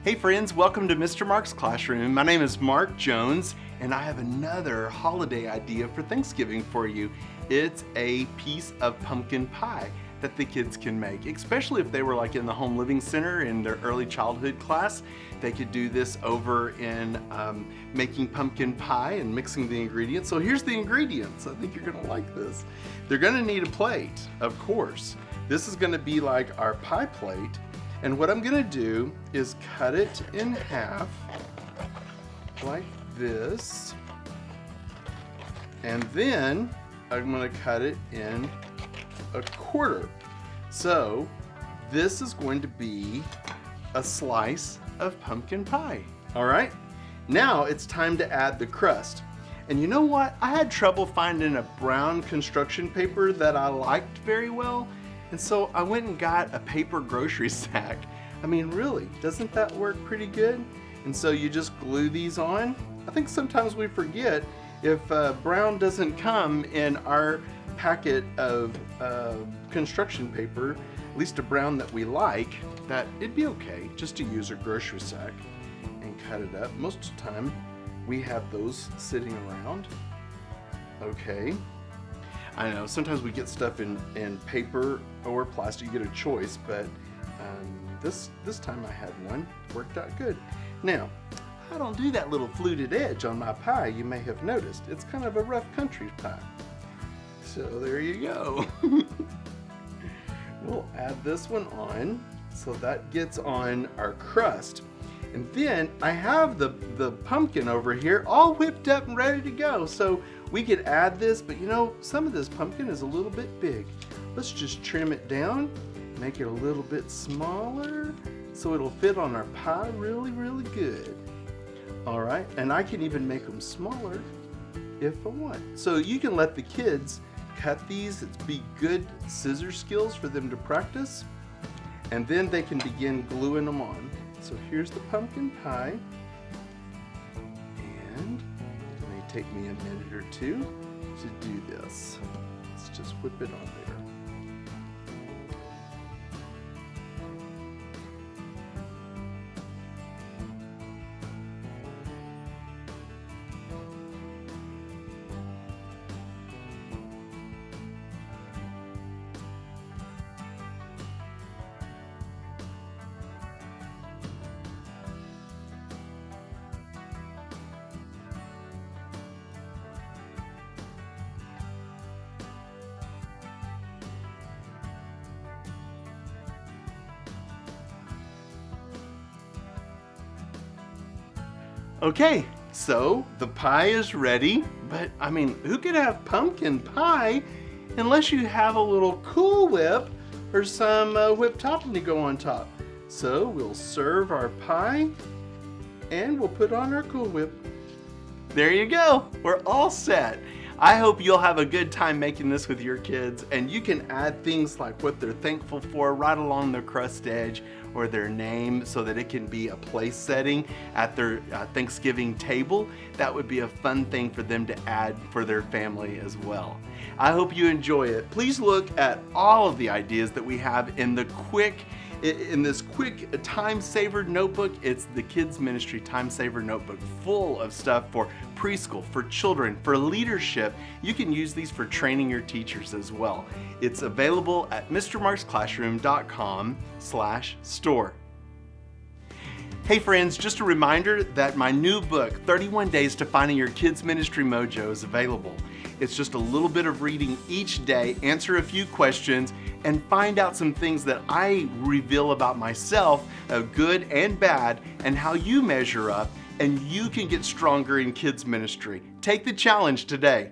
Hey friends, welcome to Mr. Mark's Classroom. My name is Mark Jones, and I have another holiday idea for Thanksgiving for you. It's a piece of pumpkin pie that the kids can make, especially if they were like in the home living center in their early childhood class. They could do this over in making pumpkin pie and mixing the ingredients. So here's the ingredients. I think you're gonna like this. They're gonna need a plate, of course. This is gonna be like our pie plate. And what I'm gonna do is cut it in half like this. And then I'm gonna cut it in a quarter. So this is going to be a slice of pumpkin pie. All right, now it's time to add the crust. And you know what? I had trouble finding a brown construction paper that I liked very well. And so I went and got a paper grocery sack. I mean, really, doesn't that work pretty good? And so you just glue these on. I think sometimes we forget if brown doesn't come in our packet of construction paper, at least a brown that we like, that it'd be okay just to use a grocery sack and cut it up. Most of the time, we have those sitting around. Okay. I know, sometimes we get stuff in paper or plastic, you get a choice, but this time I had one, worked out good. Now, I don't do that little fluted edge on my pie, you may have noticed. It's kind of a rough country pie. So there you go. We'll add this one on, so that gets on our crust. And then I have the pumpkin over here all whipped up and ready to go. So we could add this, but you know, some of this pumpkin is a little bit big. Let's just trim it down, make it a little bit smaller so it'll fit on our pie really, really good. All right, and I can even make them smaller if I want. So you can let the kids cut these. It's be good scissor skills for them to practice. And then they can begin gluing them on. So here's the pumpkin pie, and it may take me a minute or two to do this. Let's just whip it on there. Okay, so the pie is ready, but I mean, who could have pumpkin pie unless you have a little Cool Whip or some whipped topping to go on top? So we'll serve our pie and we'll put on our Cool Whip. There you go, we're all set. I hope you'll have a good time making this with your kids, and you can add things like what they're thankful for right along the crust edge or their name so that it can be a place setting at their Thanksgiving table. That would be a fun thing for them to add for their family as well. I hope you enjoy it. Please look at all of the ideas that we have in this quick time saver notebook. It's the Kids Ministry Time Saver Notebook, full of stuff for preschool, for children, for leadership. You can use these for training your teachers as well. It's available at mrmarksclassroom.com/store. Hey friends, just a reminder that my new book, 31 Days to Finding Your Kids Ministry Mojo, is available. It's just a little bit of reading each day, answer a few questions, and find out some things that I reveal about myself, good and bad, and how you measure up, and you can get stronger in kids ministry. Take the challenge today.